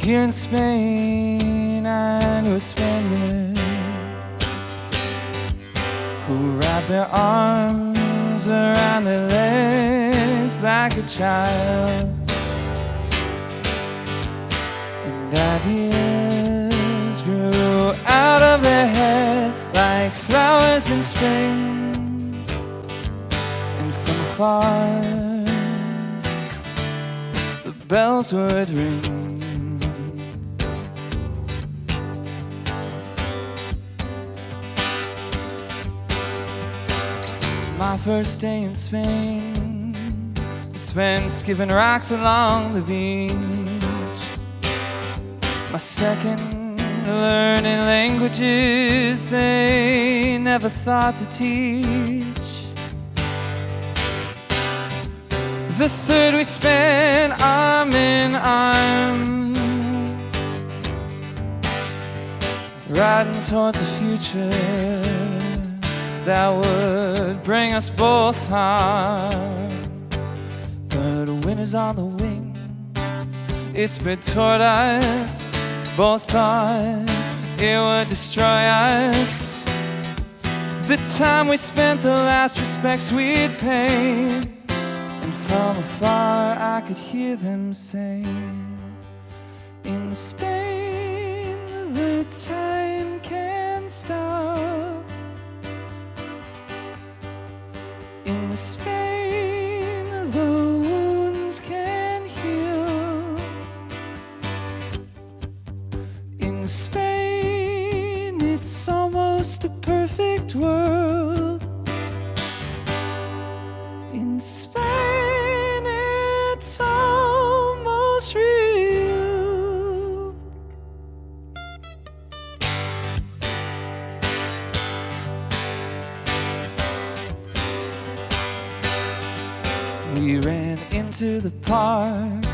Here in Spain, I knew a Spaniard who wrapped their arms around their legs like a child, and ideas grew out of their head like flowers in spring, and from afar the bells would ring. My first day in Spain was spent skipping rocks along the beach. My second, learning languages they never thought to teach. The third, we spent arm in arm, riding towards a future that would bring us both harm. But winter's on the wing, it sped toward us. Both thought it would destroy us. The time we spent, the last respects we'd paid, and from afar I could hear them say, in Spain the time can't stop. In Spain, the wounds can heal. In Spain, it's almost a perfect world. In Spain, it's almost real. We ran into the park,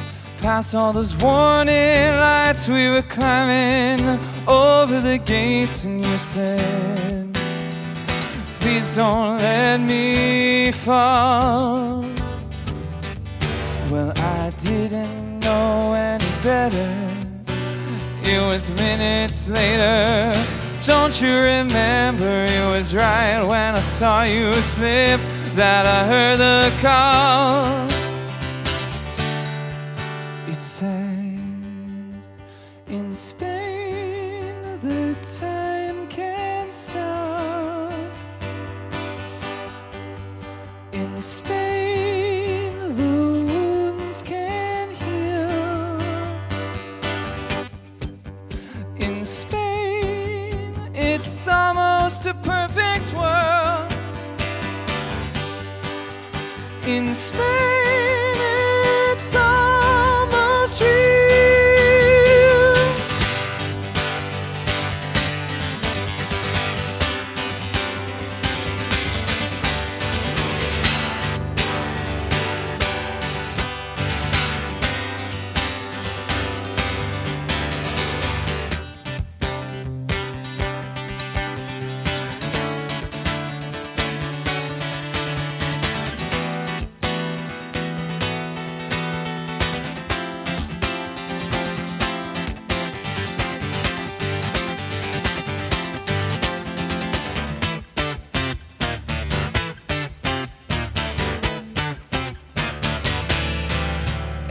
past all those warning lights. We were climbing over the gates, and you said, please don't let me fall. Well, I didn't know any better. It was minutes later. Don't you remember, it was right when I saw you slip that I heard the call. It said, in Spain the time can't stop. In Spain the wounds can heal. In Spain it's almost a perfect world. In Spain, it's almost real.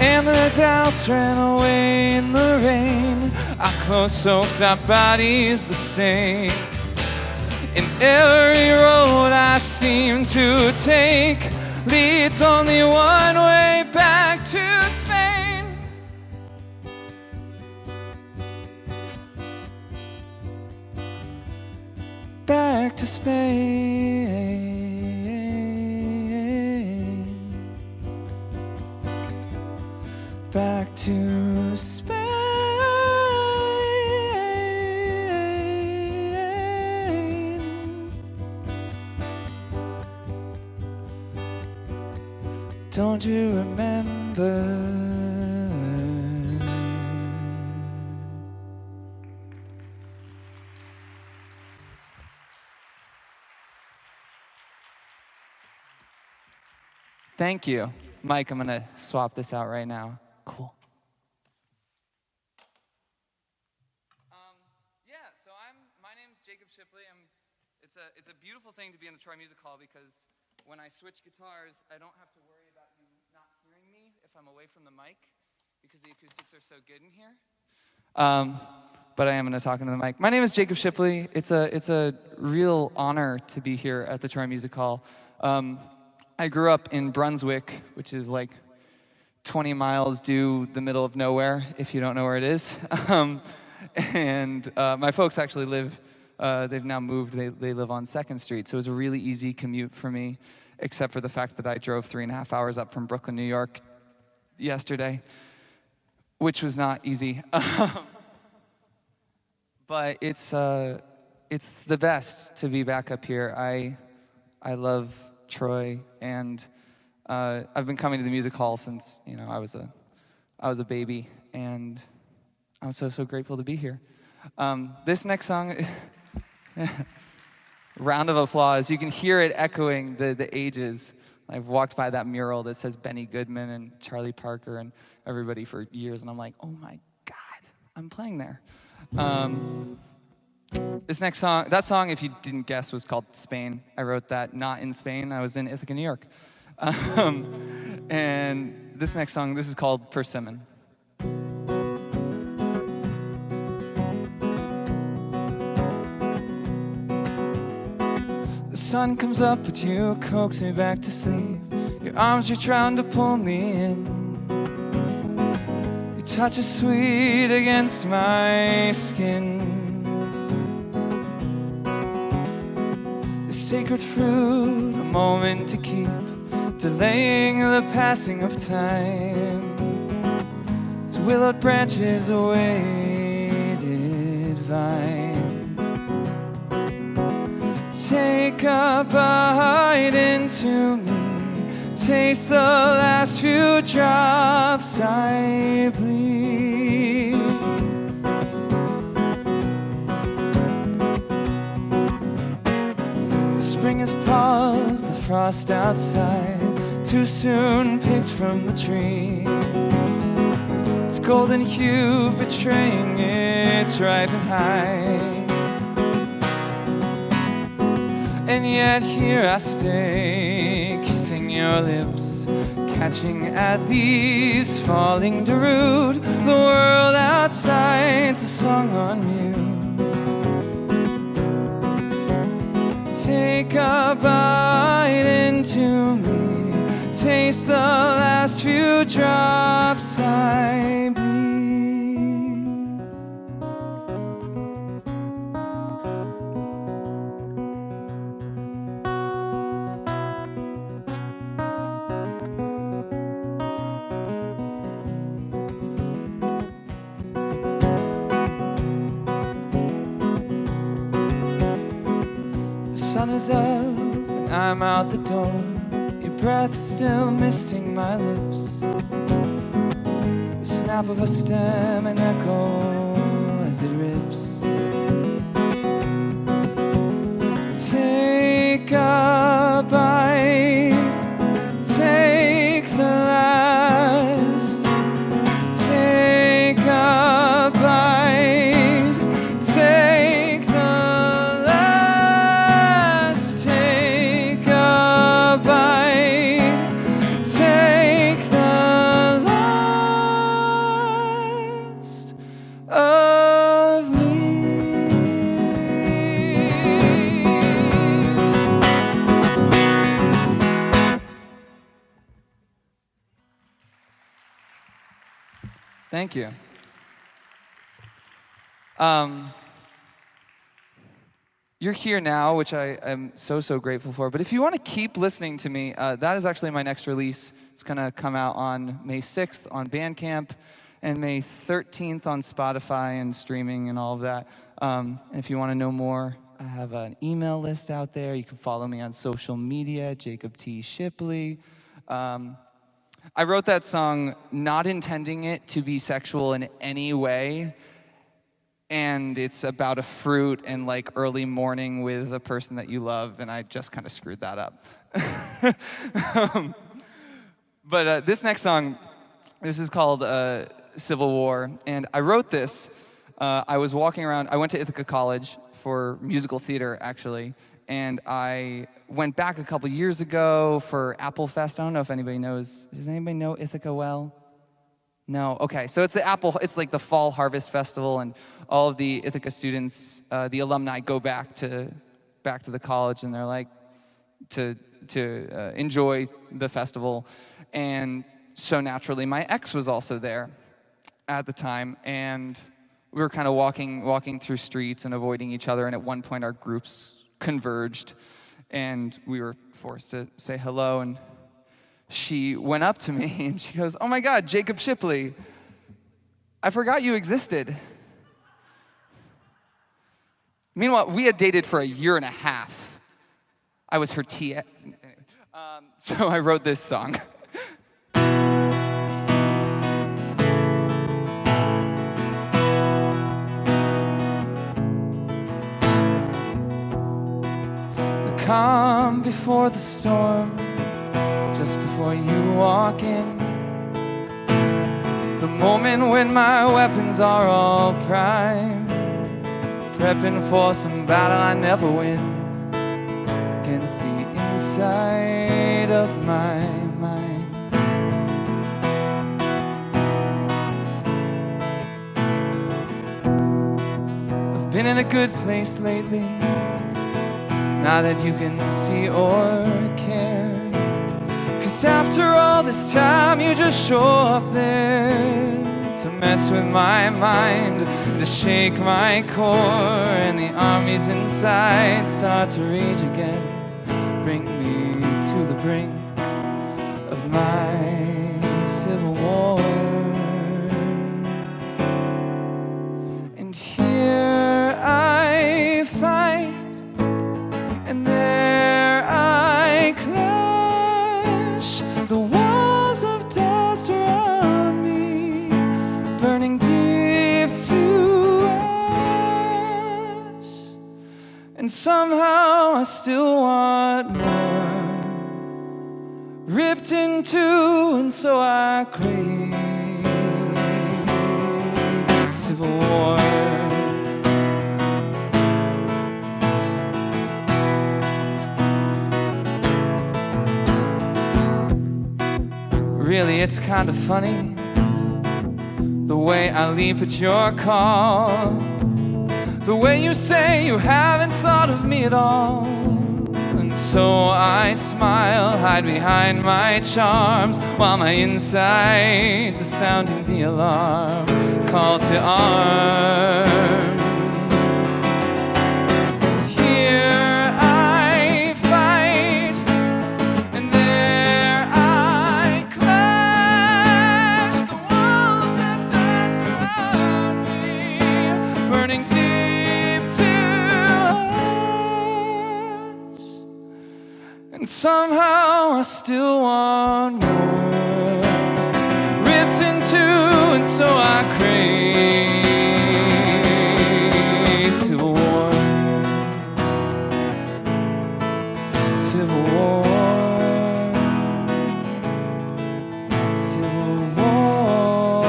And the doubts ran away in the rain. Our clothes soaked, our bodies the stain. In every road I seem to take leads only one way back to Spain. Back to Spain. Back to Spain. Don't you remember? Thank you. Mike, I'm gonna swap this out right now. Cool. Jacob Shipley. It's a beautiful thing to be in the Troy Music Hall because when I switch guitars, I don't have to worry about you not hearing me if I'm away from the mic because the acoustics are so good in here. But I am going to talk into the mic. My name is Jacob Shipley. It's a real honor to be here at the Troy Music Hall. I grew up in Brunswick, which is like 20 miles due the middle of nowhere, if you don't know where it is. And my folks actually live, they've now moved, they live on 2nd Street, so it was a really easy commute for me, except for the fact that I drove 3.5 hours up from Brooklyn, New York yesterday, which was not easy. But it's the best to be back up here. I love Troy, and I've been coming to the music hall since I was a baby, and I'm so grateful to be here. This next song, round of applause. You can hear it echoing the ages. I've walked by that mural that says Benny Goodman and Charlie Parker and everybody for years, and I'm like, oh my God, I'm playing there. This next song, that song, if you didn't guess, was called Spain. I wrote that not in Spain. I was in Ithaca, New York. And this next song, this is called Persimmon. The sun comes up, but you coax me back to sleep. Your arms are trying to pull me in. Your touch is sweet against my skin. Sacred fruit, a moment to keep, delaying the passing of time. It's willowed branches, a weighted vine. Take a bite into me, taste the last few drops I bleed. Spring has paused, the frost outside, too soon picked from the tree. Its golden hue betraying its ripened high. And yet here I stay, kissing your lips, catching at leaves falling to root. The world outside's a song on mute. Take a bite into me, taste the last few drops I bleed. The sun is up and I'm out the door. Your breath still misting my lips. The snap of a stem, an echo as it rips. Take a bite, take the last. Take a bite, take the last. Take a bite, take the last of me. Thank you. You're here now, which I am so grateful for. But if you want to keep listening to me, that is actually my next release. It's going to come out on May 6th on Bandcamp and May 13th on Spotify and streaming and all of that. And if you want to know more, I have an email list out there. You can follow me on social media, Jacob T. Shipley. I wrote that song not intending it to be sexual in any way. And it's about a fruit and like early morning with a person that you love, and I just kind of screwed that up. But this next song, this is called Civil War, and I wrote this. I was walking around, I went to Ithaca College for musical theater, actually. And I went back a couple years ago for Apple Fest. I don't know if anybody knows. Does anybody know Ithaca well? No? Okay, so it's it's like the Fall Harvest Festival, and all of the Ithaca students, the alumni, go back to the college, and they're like, to enjoy the festival. And so naturally, my ex was also there at the time, and we were kind of walking through streets and avoiding each other, and at one point our groups converged, and we were forced to say hello, and she went up to me, and she goes, "Oh my God, Jacob Shipley, I forgot you existed." Meanwhile, we had dated for a year and a half. I was her TA. So I wrote this song. The calm before the storm, just before you walk in. The moment when my weapons are all primed, prepping for some battle I never win, against the inside of my mind. I've been in a good place lately, now that you can see or care. 'Cause after all this time you just show up there to mess with my mind, to shake my core, and the armies inside start to rage again. Bring me to the brink of my civil war. And here I fight, and there I clash. The walls of dust around me, burning deep to ash. And somehow I still want more, ripped in two, and so I crave civil war. Really, it's kind of funny, the way I leap at your call, the way you say you haven't thought of me at all. And so I smile, hide behind my charms, while my insides are sounding the alarm, call to arms. And here I fight, and there I clash. The walls of dust around me, burning deep to ash. And somehow I still want more, ripped in two, and so I crave civil war. Civil war. Civil war.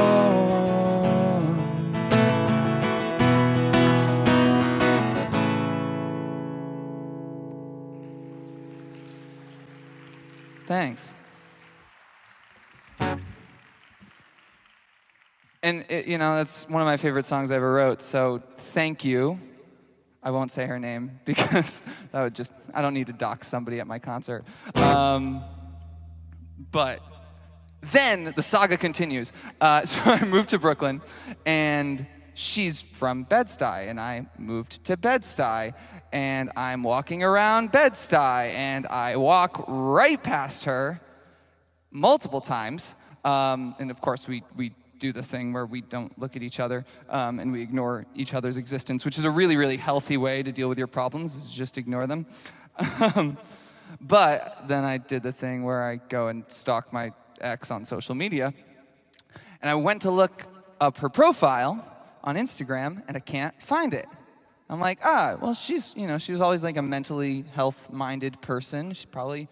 Thanks. And that's one of my favorite songs I ever wrote, so thank you. I won't say her name because that would I don't need to dox somebody at my concert. But then the saga continues. So I moved to Brooklyn, and she's from Bed-Stuy, and I moved to Bed-Stuy, and I'm walking around Bed-Stuy, and I walk right past her multiple times, and of course we do the thing where we don't look at each other, and we ignore each other's existence, which is a really, really healthy way to deal with your problems, is just ignore them. But then I did the thing where I go and stalk my ex on social media, and I went to look up her profile on Instagram, and I can't find it. I'm like, well, she was always like a mentally health-minded person. She probably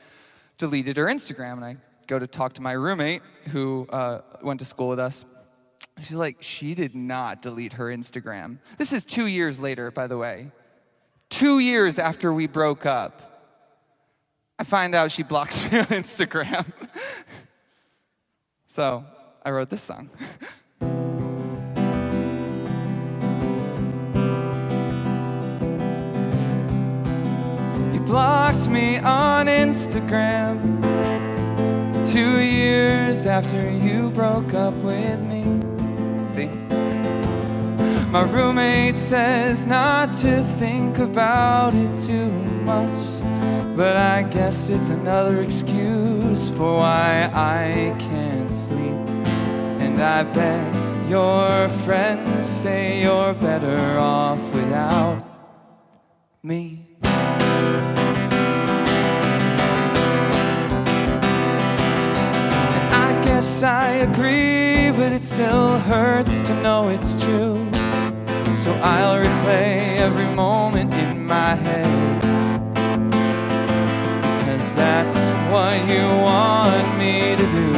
deleted her Instagram, and I go to talk to my roommate who went to school with us. She's like, she did not delete her Instagram. This is 2 years later, by the way. 2 years after we broke up, I find out she blocks me on Instagram. So I wrote this song. You blocked me on Instagram 2 years after you broke up with me. See? My roommate says not to think about it too much, but I guess it's another excuse for why I can't sleep. And I bet your friends say you're better off without me. And I guess I agree, but it still hurts to know it's true. So I'll replay every moment in my head, because that's what you want me to do.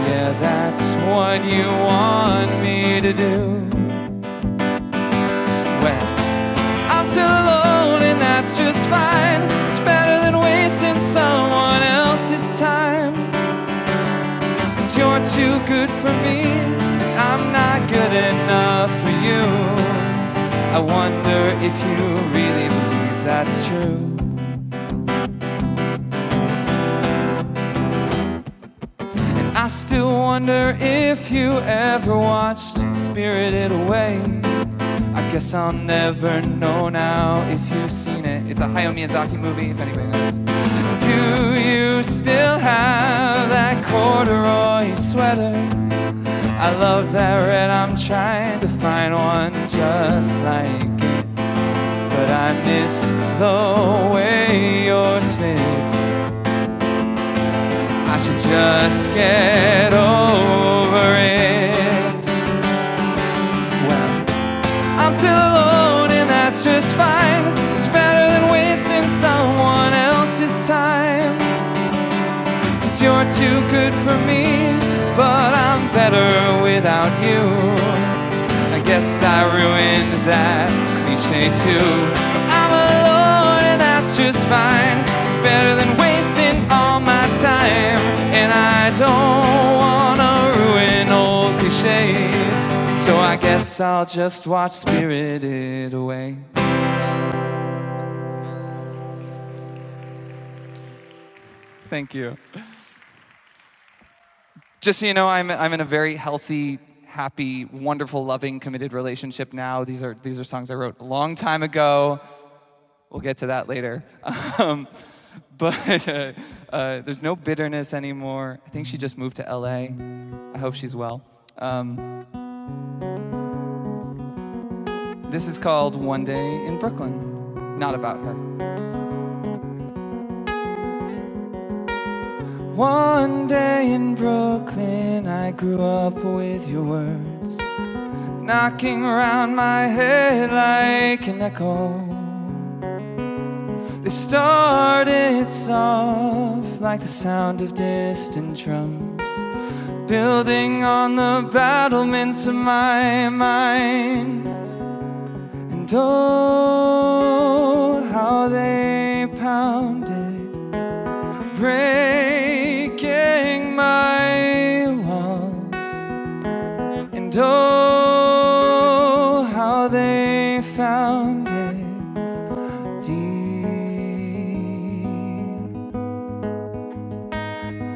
Yeah, that's what you want me to do. Well, I'm still alone and that's just fine. It's better than wasting someone else's time, 'cause you're too good for me, I'm not good enough for you. I wonder if you really believe that's true. And I still wonder if you ever watched Spirited Away. I guess I'll never know now if you've seen it. It's a Hayao Miyazaki movie, if anybody knows. Do you still have that corduroy sweater? I love that red, I'm trying to find one just like it, but I miss the way yours fit. I should just get over it. Well, I'm still alone and that's just fine. It's better than wasting someone else's time, 'cause you're too good for me, but I'm better without you. I guess I ruined that cliche too. I'm alone and that's just fine. It's better than wasting all my time, and I don't wanna ruin old cliches, so I guess I'll just watch Spirited Away. Thank you. Just so you know, I'm in a very healthy, happy, wonderful, loving, committed relationship now. These are songs I wrote a long time ago. We'll get to that later. But there's no bitterness anymore. I think she just moved to LA. I hope she's well. This is called One Day in Brooklyn. Not about her. One day in Brooklyn, I grew up with your words knocking around my head like an echo. They started soft like the sound of distant drums, building on the battlements of my mind. And oh, how they pounded, breaking my walls. And oh, how they found it deep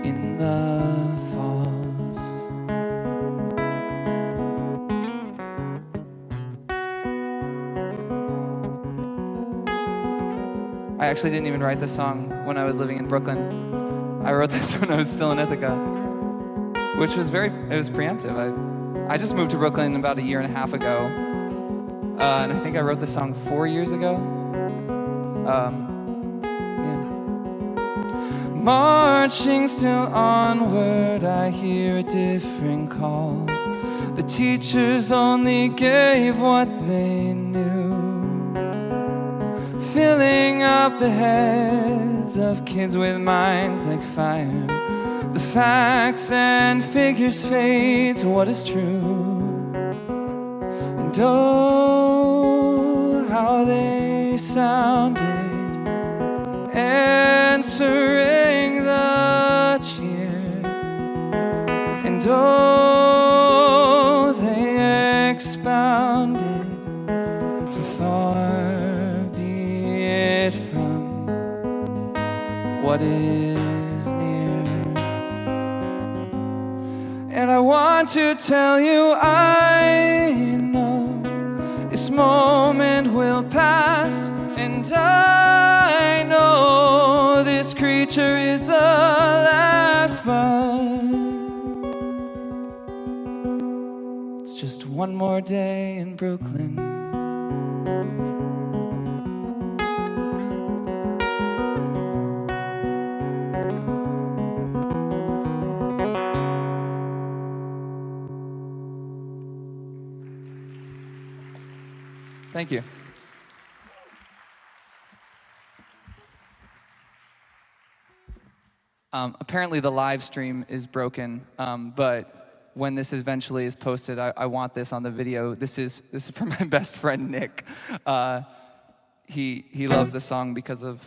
in the falls. I actually didn't even write this song when I was living in Brooklyn. I wrote this when I was still in Ithaca, which was it was preemptive. I just moved to Brooklyn about 1.5 years ago, and I think I wrote this song 4 years ago. Yeah. Marching still onward, I hear a different call. The teachers only gave what they knew, filling up the heads of kids with minds like fire. The facts and figures fade to what is true. And oh, sounded, answering the cheer. And oh, they expounded, for far be it from what is near. And I want to tell you, I know this moment will pass, and I know this creature is the last, but it's just one more day in Brooklyn. Thank you. Apparently the live stream is broken, but when this eventually is posted, I want this on the video. This is for my best friend Nick. He loves the song because of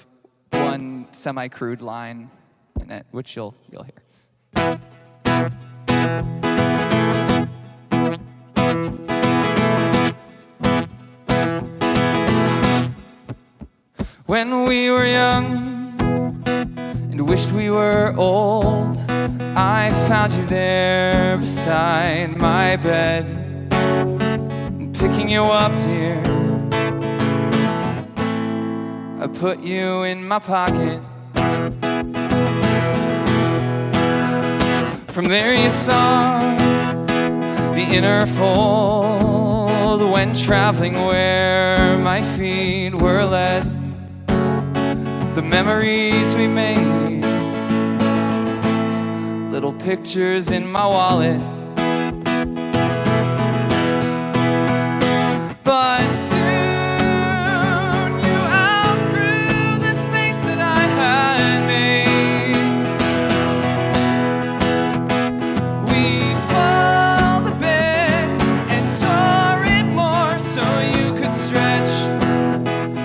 one semi-crude line in it, which you'll hear. When we were young and wished we were old, I found you there beside my bed, and picking you up, dear, I put you in my pocket. From there you saw the inner fold when traveling where my feet were led. The memories we made, little pictures in my wallet. But soon you outgrew the space that I had made. We pulled the bed and tore it more so you could stretch,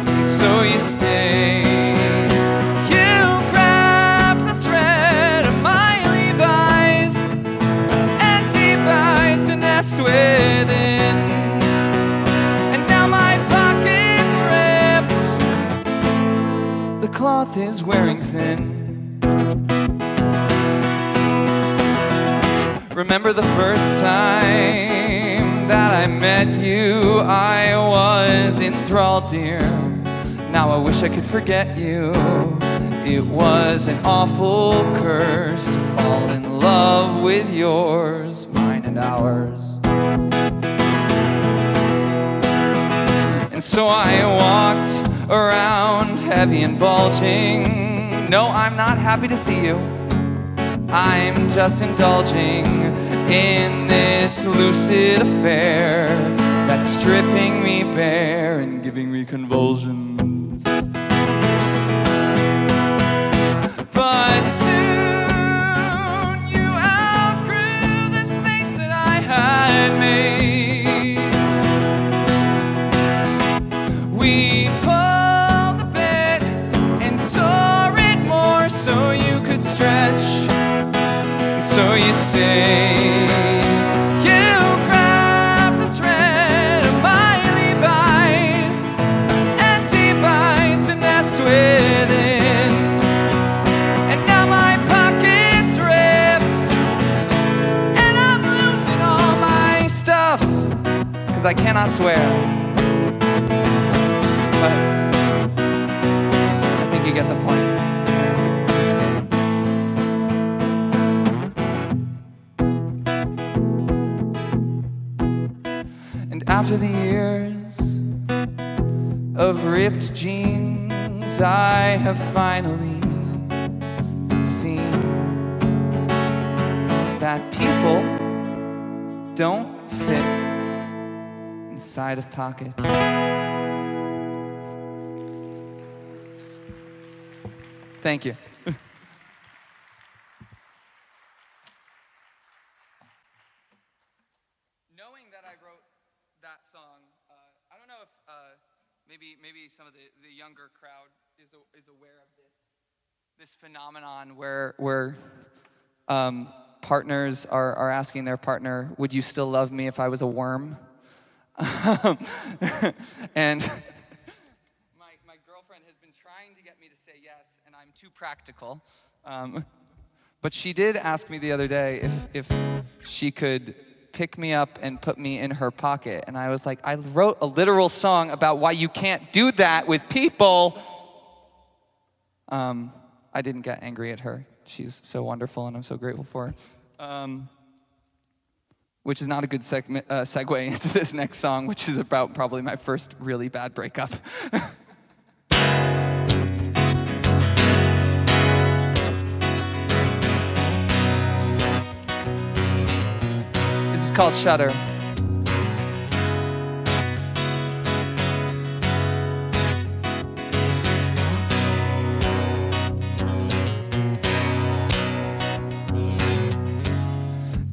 and so you stayed. Within, and now my pocket's ripped, the cloth is wearing thin. Remember the first time that I met you, I was enthralled, dear. Now I wish I could forget you. It was an awful curse to fall in love with yours, mine and ours. And so I walked around heavy and bulging. No, I'm not happy to see you. I'm just indulging in this lucid affair that's stripping me bare and giving me convulsions. But soon you outgrew the space that I had made. We pulled the bed and tore it more so you could stretch, so you stayed. You grabbed the thread of my Levi's and devised a nest within. And now my pocket's ripped and I'm losing all my stuff, 'cause I cannot swear. But I think you get the point. And after the years of ripped jeans, I have finally seen that people don't fit inside of pockets. Thank you. Knowing that I wrote that song, I don't know if maybe some of the younger crowd is aware of this phenomenon where partners are asking their partner, "Would you still love me if I was a worm?" And my girlfriend has been trying to get me to say yes, and I'm too practical. But she did ask me the other day if she could pick me up and put me in her pocket. And I was like, I wrote a literal song about why you can't do that with people. I didn't get angry at her. She's so wonderful, and I'm so grateful for her. Which is not a good segue into this next song, which is about probably my first really bad breakup. This is called Shudder.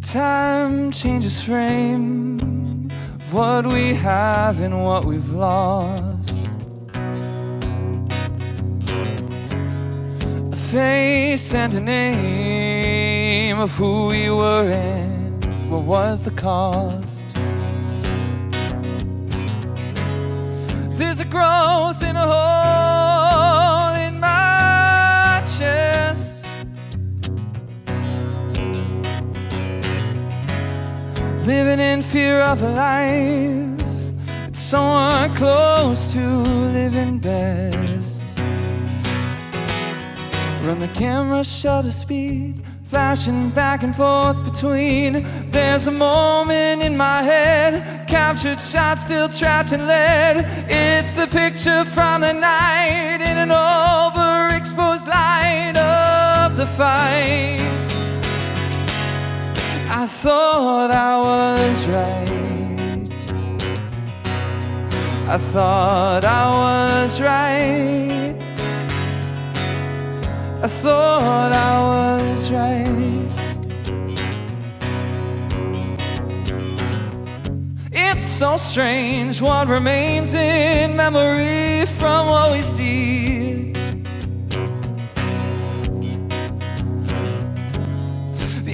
Time changes frame, what we have and what we've lost. A face and a name of who we were and what was the cost. There's a growth in a hole in my chest. Living in fear of a life it's someone close to living best. Run the camera shutter speed, flashing back and forth between. There's a moment in my head, captured shot still trapped in lead. It's the picture from the night in an overexposed light of the fight. I thought I was right. I thought I was right. I thought I was right. It's so strange what remains in memory from what we see.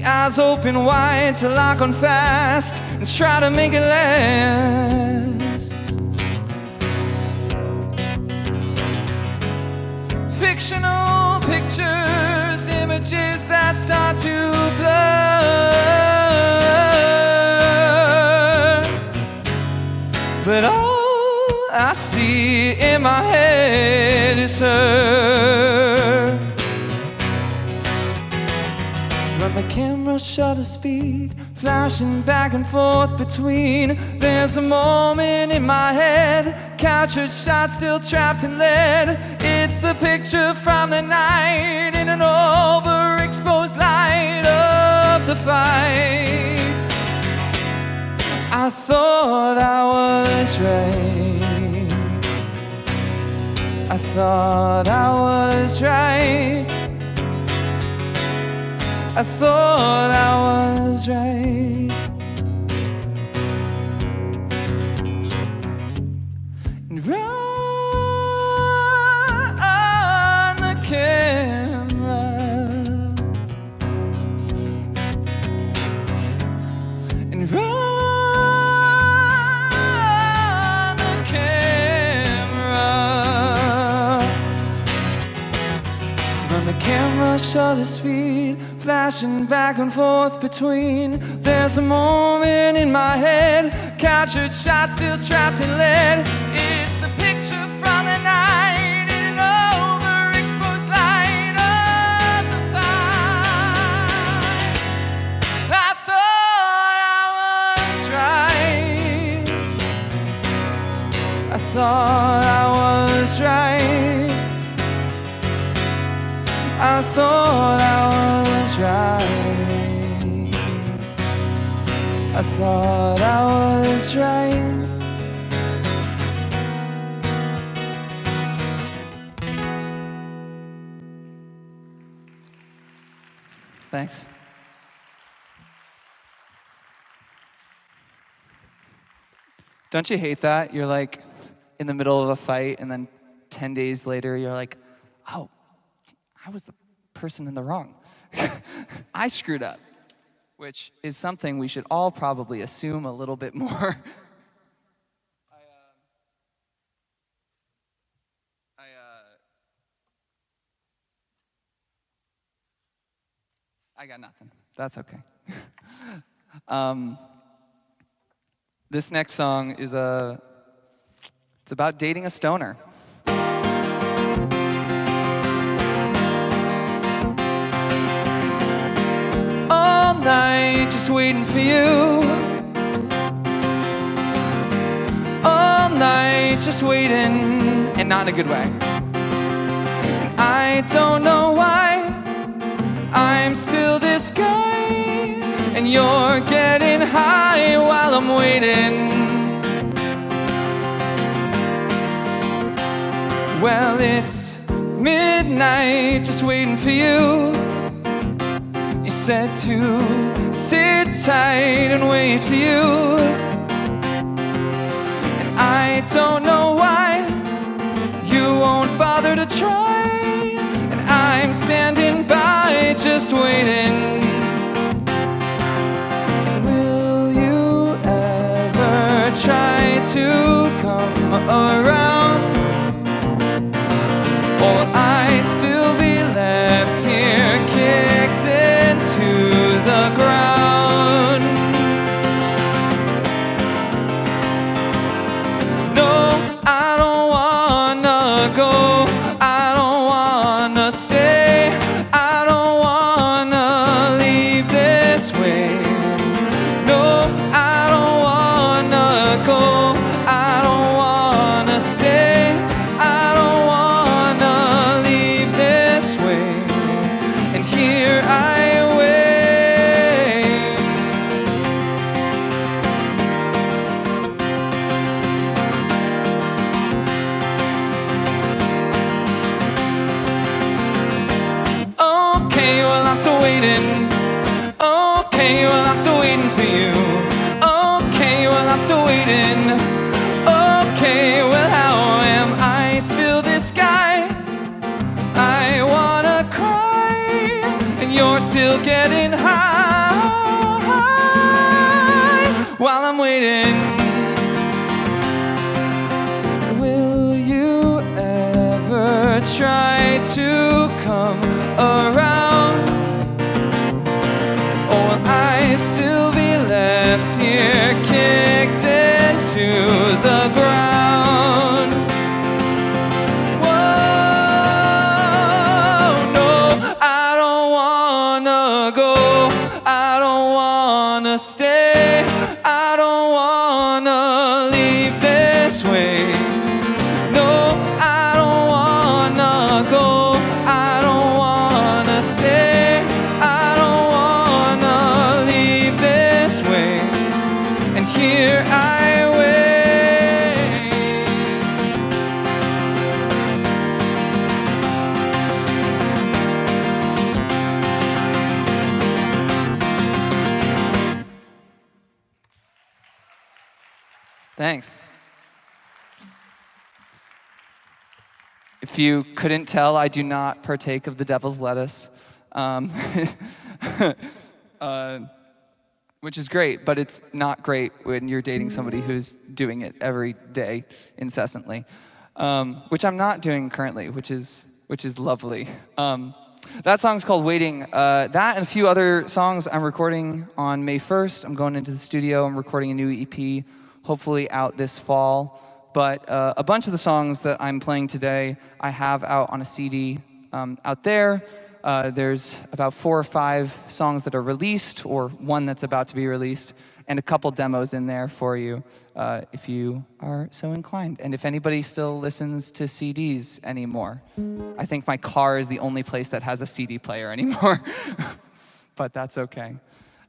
Eyes open wide to lock on fast and try to make it last. Fictional pictures, images that start to blur. But all I see in my head is her. Run the camera shutter speed, flashing back and forth between. There's a moment in my head, captured shot still trapped in lead. It's the picture from the night in an overexposed light of the fight. I thought I was right. I thought I was right. I thought I was right. And run the camera. And run the camera. Run the camera, shutter speed, flashing back and forth between. There's a moment in my head, captured shot still trapped in lead. It's the picture from the night in an overexposed light of the fight. I thought I was right. I thought I was right. I thought I was right. I thought I was right. Thanks. Don't you hate that? You're like in the middle of a fight, and then 10 days later, you're like, oh, I was the person in the wrong. I screwed up, which is something we should all probably assume a little bit more. I got nothing. That's okay. This next song is it's about dating a stoner. All night just waiting for you. All night just waiting, and not in a good way. And I don't know why I'm still this guy, and you're getting high while I'm waiting. Well, it's midnight just waiting for you. You said to sit tight and wait for you. And I don't know why you won't bother to try. And I'm standing by just waiting. Will you ever try to come around? Or will I still be left here kicked into the ground? No, I don't wanna go. I don't wanna stay. I don't wanna leave this way. No, I don't wanna go. I don't wanna stay. I don't wanna leave this way. And here I wait. Okay, well I'm still waiting. Okay, well I'm still waiting for you. Okay, well I'm still waiting. Okay, well how am I still this guy? I wanna cry, and you're still getting high while I'm waiting. Will you ever try to come around? Or will I still be left here kicked into the ground? Whoa, no, I don't wanna go. I don't wanna stay. I don't wanna leave this way. No, I don't wanna go. I don't wanna stay. I don't wanna leave this way. And here I wait. Thanks. If you couldn't tell, I do not partake of the devil's lettuce, which is great, but it's not great when you're dating somebody who's doing it every day, incessantly, which I'm not doing currently, which is lovely. That song's called Waiting. That and a few other songs I'm recording on May 1st. I'm going into the studio. I'm recording a new EP, hopefully out this fall. But a bunch of the songs that I'm playing today, I have out on a CD out there. There's about 4 or 5 songs that are released, or one that's about to be released, and a couple demos in there for you if you are so inclined. And if anybody still listens to CDs anymore. I think my car is the only place that has a CD player anymore, but that's okay.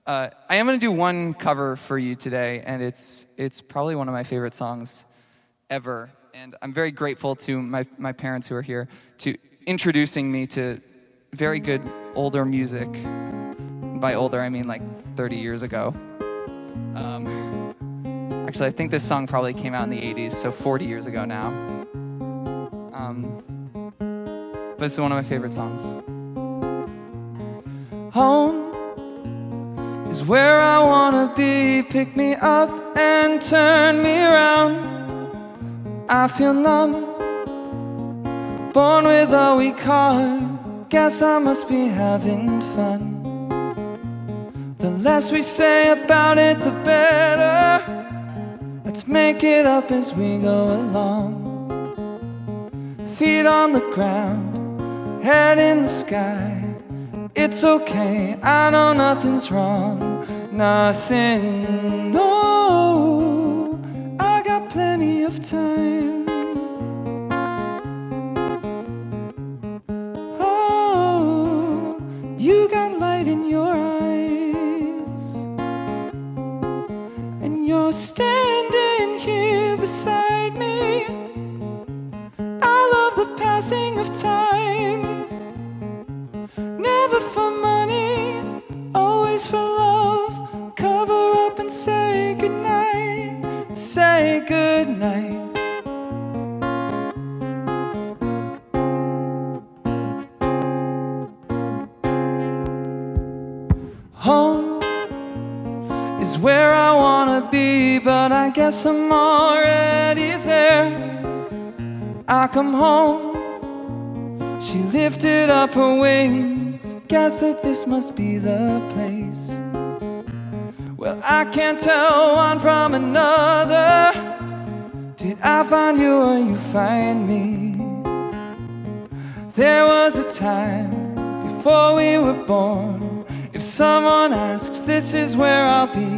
I am going to do one cover for you today, and it's probably one of my favorite songs ever. And I'm very grateful to my parents who are here to introducing me to very good older music. By older, I mean like 30 years ago. Actually, I think this song probably came out in the 80s, so 40 years ago now. But it's one of my favorite songs. Home is where I wanna be. Pick me up and turn me around. I feel numb, born with a weak heart. Guess I must be having fun. The less we say about it, the better. Let's make it up as we go along. Feet on the ground, head in the sky. It's okay, I know nothing's wrong. Nothing, no, I got plenty of time. Oh, you got light in your eyes, and you're standing here beside me. I love the passing of time. Never for money, always for love. Cover up and say goodnight. Say goodnight. Home is where I wanna be, but I guess I'm already there. I come home, she lifted up her wings. Guess that this must be the place. Well, I can't tell one from another. Did I find you or you find me? There was a time before we were born. If someone asks, this is where I'll be.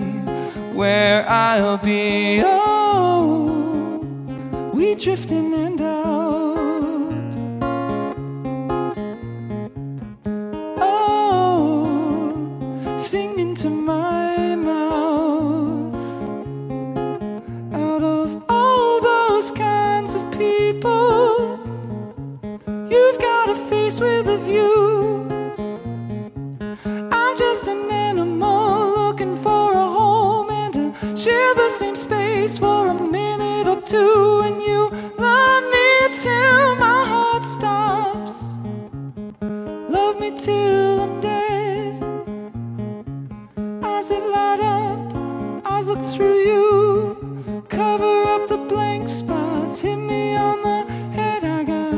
Where I'll be, oh, we drift in and out. Oh, singing to my mouth. Out of all those kinds of people, you've got a face with a view. I'm just an animal looking for a home and to share the same space for a minute or two. And you love me till my heart stops. Love me till I'm dead. Eyes that light up, eyes look through you. Cover up the blank spots, hit me on the head. I got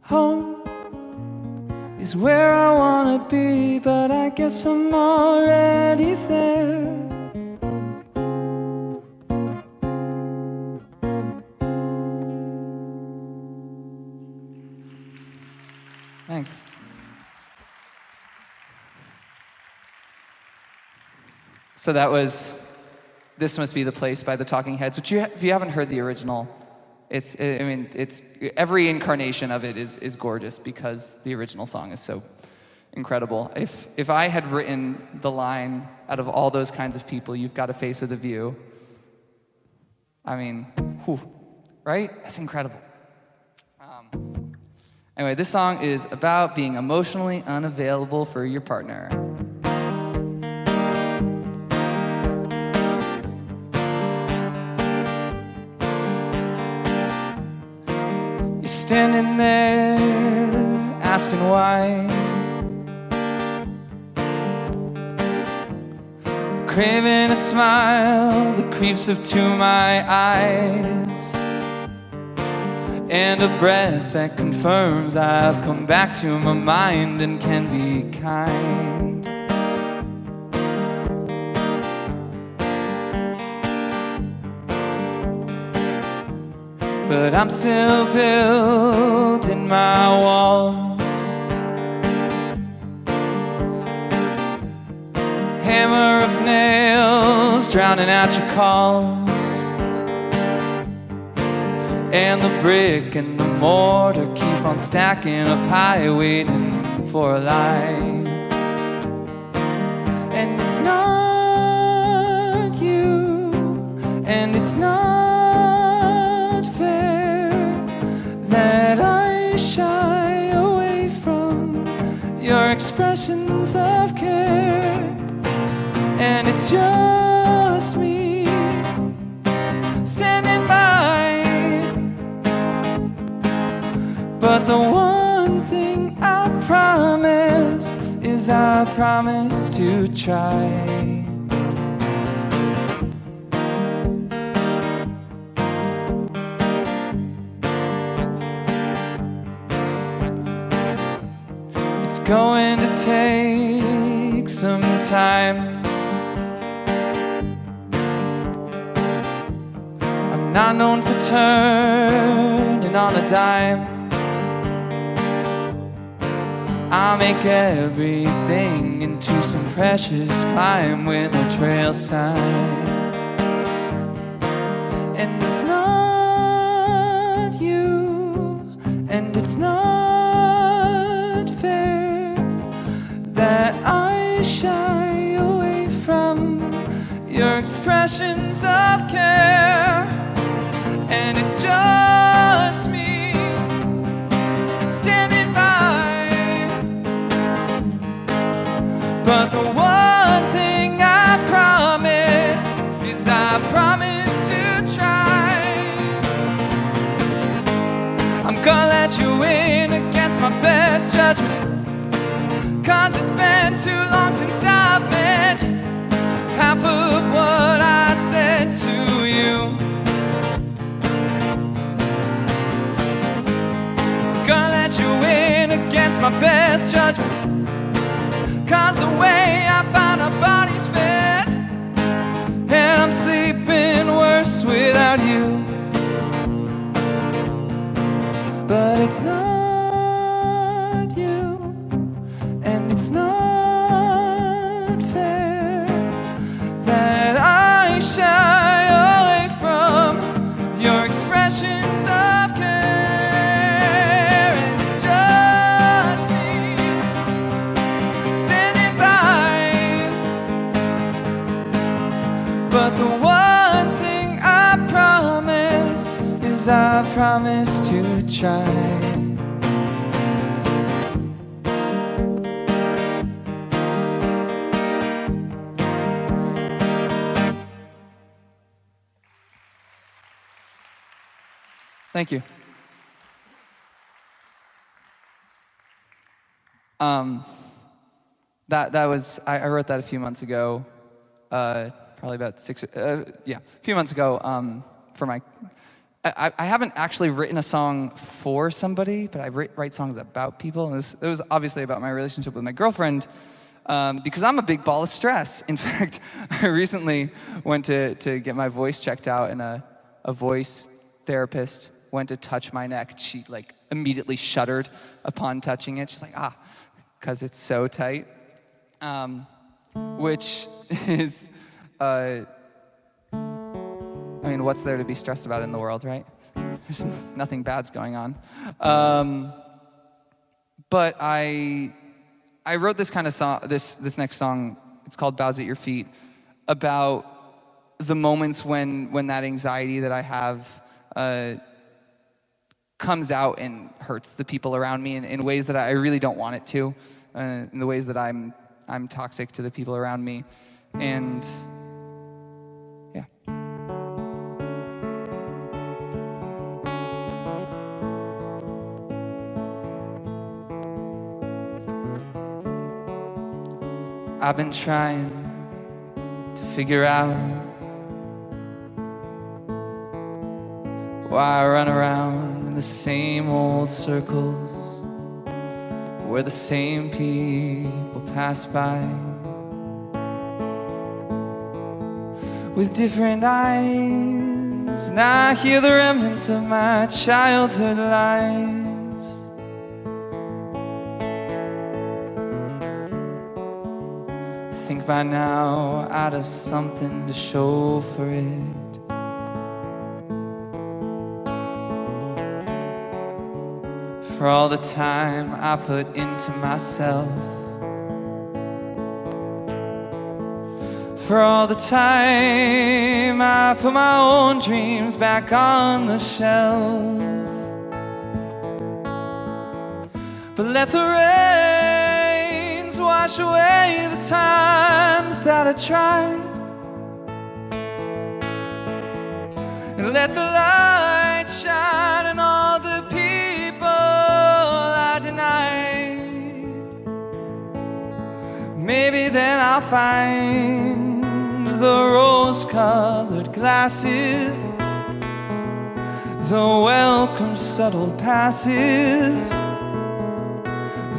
home is where I wanna be, but I guess I'm already there. Thanks. So that was This Must Be the Place by the Talking Heads, which if you haven't heard the original, it's every incarnation of it is gorgeous because the original song is so incredible. If I had written the line, out of all those kinds of people, you've got a face with a view, I mean, whew, right? That's incredible. Anyway, this song is about being emotionally unavailable for your partner. You're standing there asking why, craving a smile that creeps up to my eyes, and a breath that confirms I've come back to my mind and can be kind. But I'm still building my walls, hammer of nails drowning out your calls, and the brick and the mortar keep on stacking up high, waiting for a light. And it's not you, and it's not fair. your expressions of care. And it's just me standing by. But the one thing I promised is I promise to try. It's going to take some time. I'm not known for turning on a dime. I'll make everything into some precious climb with a trail sign. And it's not you, and it's not fair that I shy away from your expressions of care. And it's just me standing by. But the one thing I promise is I promise to try. I'm gonna let you in against my best judgment, 'cause it's been too long since I've meant half of what I said to you. Gonna let you in against my best judgment, 'cause the way I find our bodies fit, and I'm sleeping worse without you. But it's not you, and it's not fair that I shy away from your expressions of care. And it's just me standing by. But the one thing I promise is I promise to try. Thank you. That was I wrote that a few months ago, probably about a few months ago. For my, I haven't actually written a song for somebody, but I write songs about people, and it was obviously about my relationship with my girlfriend, because I'm a big ball of stress. In fact, I recently went to get my voice checked out, and a voice therapist went to touch my neck. She like immediately shuddered upon touching it. She's like, because it's so tight, which is, I mean, what's there to be stressed about in the world, right? There's nothing bad's going on. But I wrote this kind of song, this next song. It's called "Bows at Your Feet," about the moments when that anxiety that I have comes out and hurts the people around me in ways that I really don't want it to, in the ways that I'm toxic to the people around me, and yeah. I've been trying to figure out why I run around in the same old circles, where the same people pass by with different eyes, and I hear the remnants of my childhood lies. I think by now I'd have something to show for it. For all the time I put into myself, for all the time I put my own dreams back on the shelf. But let the rains wash away the times that I tried, and let the light shine on all the people I denied. Maybe then I'll find the rose-colored glasses, the welcome subtle passes,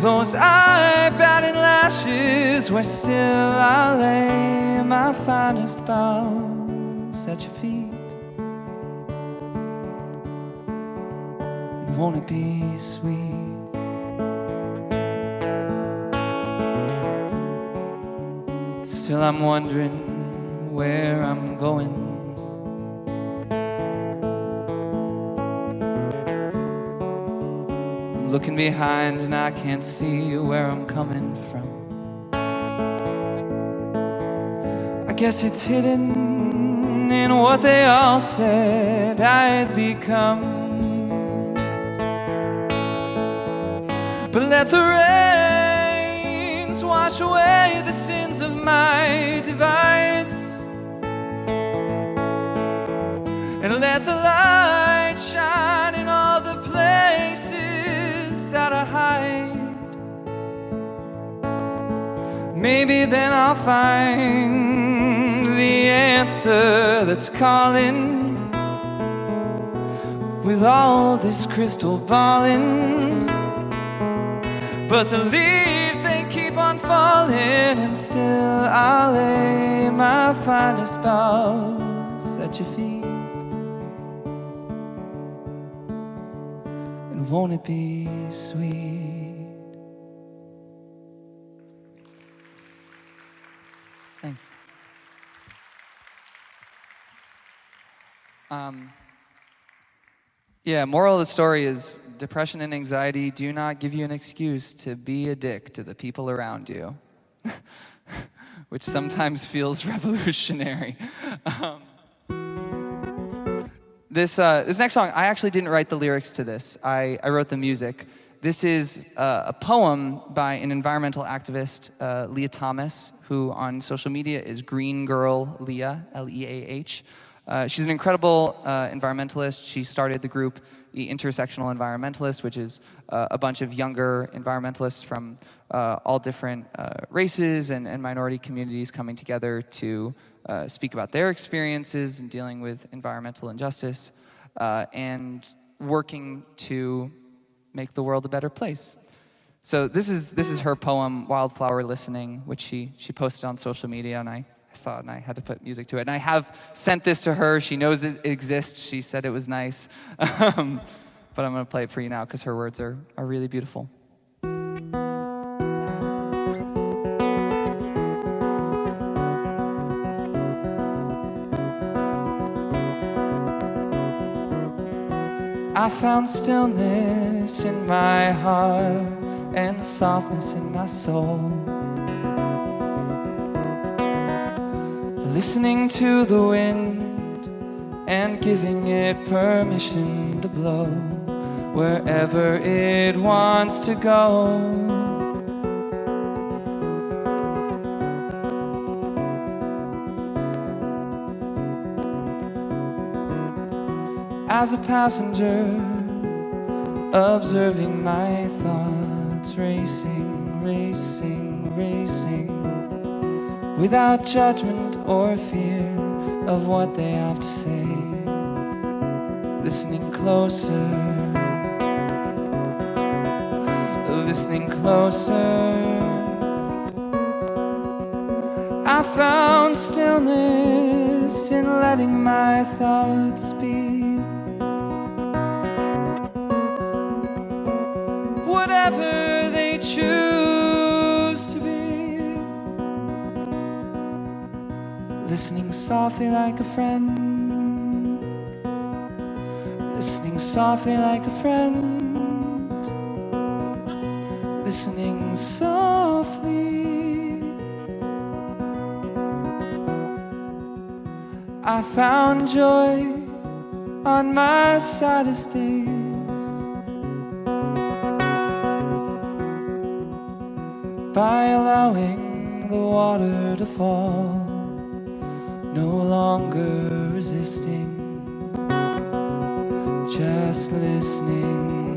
those eye-batting lashes where still I lay my finest bows at your feet. And won't it be sweet? Still I'm wondering where I'm going. Looking behind and I can't see where I'm coming from. I guess it's hidden in what they all said I'd become. But let the rains wash away the sins of my divides, and let the light shine in all the places that I hide. Maybe then I'll find the answer that's calling, with all this crystal balling. But the leaves, they keep on falling, and still I'll lay my finest bows at your feet. And won't it be sweet? Thanks. Yeah, moral of the story is depression and anxiety do not give you an excuse to be a dick to the people around you, which sometimes feels revolutionary. This next song, I actually didn't write the lyrics to this. I wrote the music. This is a poem by an environmental activist, Leah Thomas, who on social media is Green Girl Leah, Leah. She's an incredible environmentalist. She started the group The Intersectional Environmentalists, which is a bunch of younger environmentalists from all different races and minority communities coming together to speak about their experiences in dealing with environmental injustice and working to make the world a better place. So this is her poem, Wildflower Listening, which she posted on social media, and I saw it and I had to put music to it. And I have sent this to her. She knows it exists. She said it was nice. But I'm going to play it for you now because her words are really beautiful. I found stillness in my heart and softness in my soul, listening to the wind and giving it permission to blow wherever it wants to go. As a passenger, observing my thoughts racing, racing, racing, without judgment or fear of what they have to say. Listening closer, listening closer. I found stillness in letting my thoughts be. Whatever they choose to be. Listening softly like a friend, listening softly like a friend, listening softly. I found joy on my saddest days, by allowing the water to fall, no longer resisting, just listening.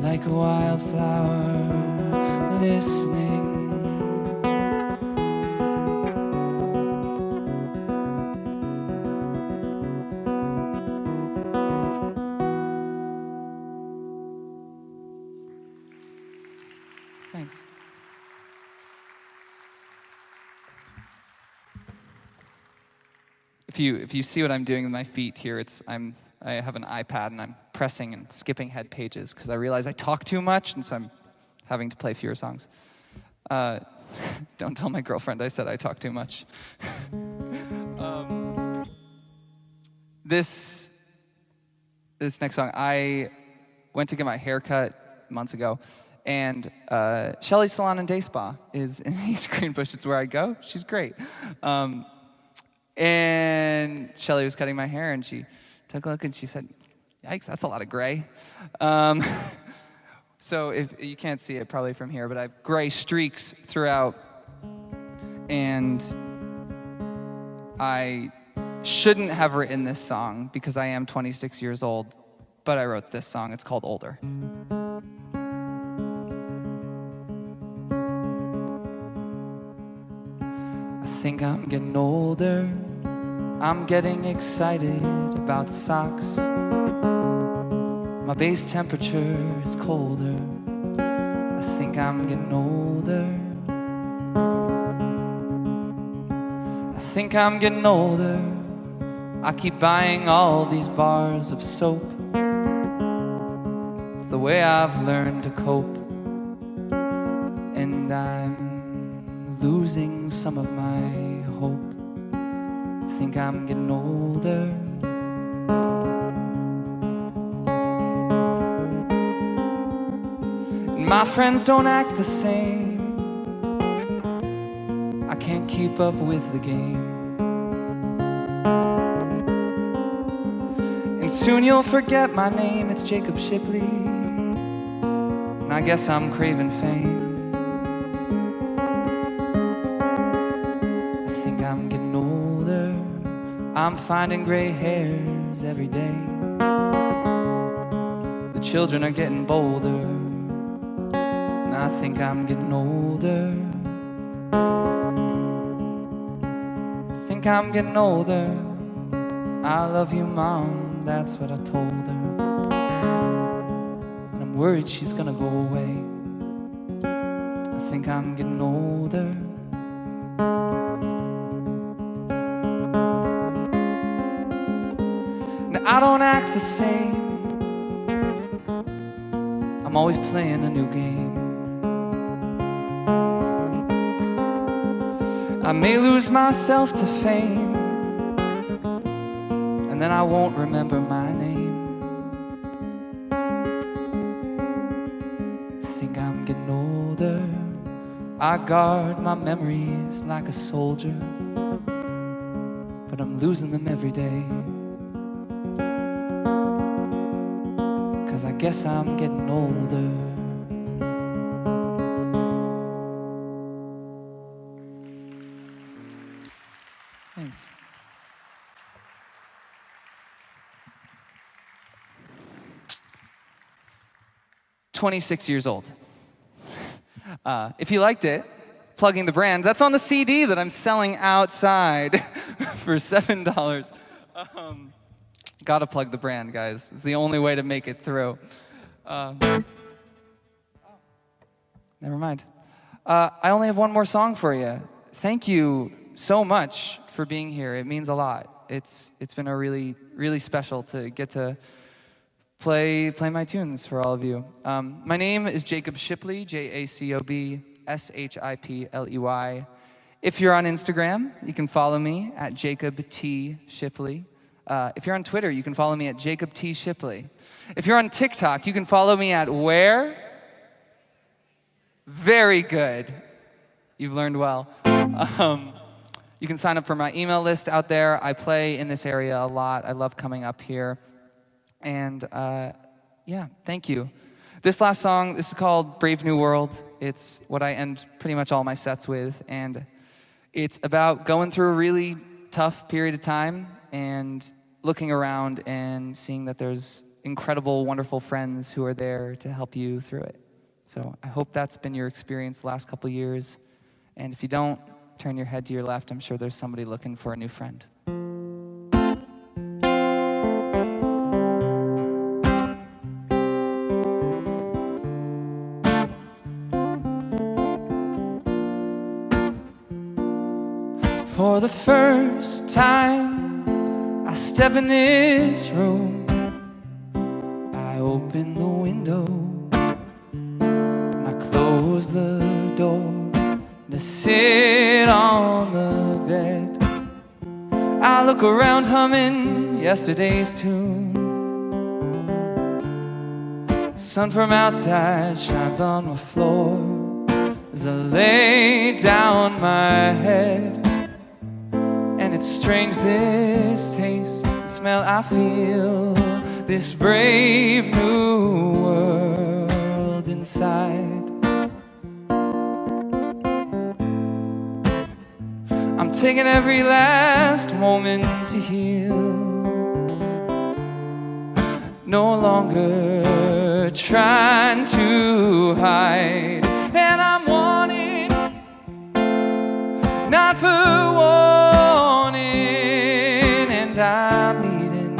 Like a wildflower, listening. Thanks. If you see what I'm doing with my feet here, I have an iPad and I'm pressing and skipping head pages because I realize I talk too much, and so I'm having to play fewer songs. Don't tell my girlfriend I said I talk too much. This next song, I went to get my hair cut months ago, and Shelley's Salon and Day Spa is in East Greenbush. It's where I go. She's great. And Shelley was cutting my hair, and she took a look, and she said, "Yikes, that's a lot of gray." So if you can't see it probably from here, but I have gray streaks throughout, and I shouldn't have written this song because I am 26 years old, but I wrote this song. It's called Older. I think I'm getting older. I'm getting excited about socks. My base temperature is colder. I think I'm getting older. I think I'm getting older. I keep buying all these bars of soap. It's the way I've learned to cope. And I'm losing some of my hope. I think I'm getting older. And my friends don't act the same. I can't keep up with the game. And soon you'll forget my name. It's Jacob Shipley. And I guess I'm craving fame. I think I'm getting older. I'm finding gray hairs every day. The children are getting bolder, and I think I'm getting older. I think I'm getting older. I love you, Mom, that's what I told her. And I'm worried she's gonna go away. I think I'm getting older. I don't act the same. I'm always playing a new game. I may lose myself to fame, and then I won't remember my name. I think I'm getting older. I guard my memories like a soldier, but I'm losing them every day. I guess I'm getting older. Thanks. "26 years old." If you liked it, plugging the brand, that's on the CD that I'm selling outside for $7. Gotta plug the brand, guys. It's the only way to make it through. Never mind. I only have one more song for you. Thank you so much for being here. It means a lot. It's been a really, really special to get to play my tunes for all of you. My name is Jacob Shipley, Jacob Shipley. If you're on Instagram, you can follow me at Jacob T. Shipley. If you're on Twitter, you can follow me at Jacob T. Shipley. If you're on TikTok, you can follow me at where? Very good. You've learned well. You can sign up for my email list out there. I play in this area a lot. I love coming up here. And Yeah, thank you. This last song, this is called Brave New World. It's what I end pretty much all my sets with, and it's about going through a really tough period of time and looking around and seeing that there's incredible, wonderful friends who are there to help you through it. So I hope that's been your experience the last couple years. And if you don't, turn your head to your left. I'm sure there's somebody looking for a new friend. For the first time I step in this room, I open the window and I close the door, and I sit on the bed. I look around humming yesterday's tune. The sun from outside shines on my floor as I lay down my head. And it's strange, this taste and smell I feel, this brave new world inside. I'm taking every last moment to heal, no longer trying to hide. And I'm wanting, not for wanting, and I'm needing,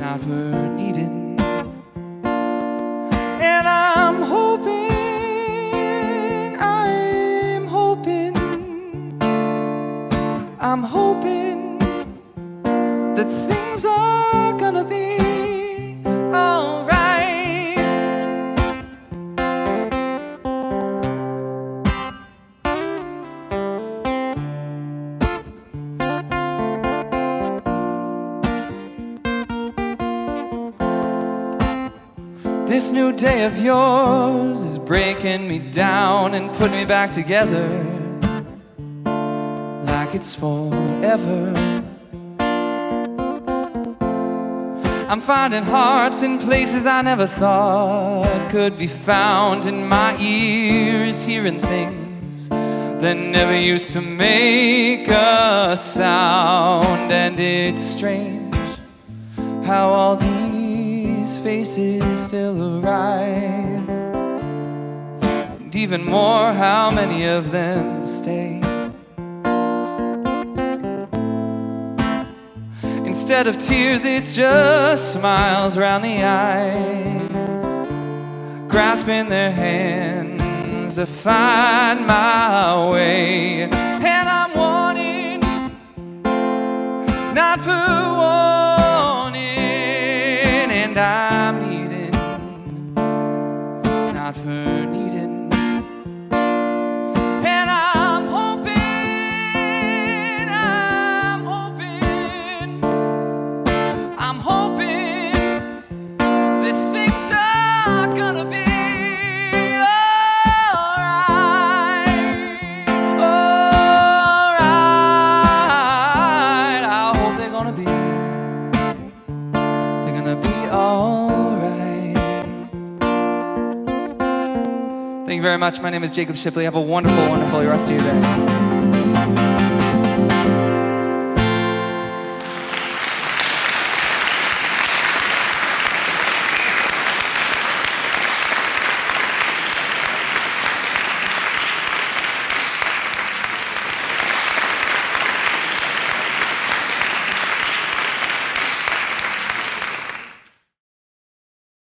not for needing. And I'm hoping, I'm hoping that things are gonna be alright. This new day of yours is breaking me down and putting me back together like it's forever. I'm finding hearts in places I never thought could be found, and my ears hearing things that never used to make a sound. And it's strange how all these faces still arrive, and even more how many of them stay. Instead of tears, it's just smiles around the eyes, grasping their hands to find my way. And I'm wanting, not for wanting, and I'm needing, not for needing. And I'm hoping, I'm hoping that things are gonna be alright, alright. I hope they're gonna be alright. Thank you very much. My name is Jacob Shipley. Have a wonderful, wonderful rest of your day.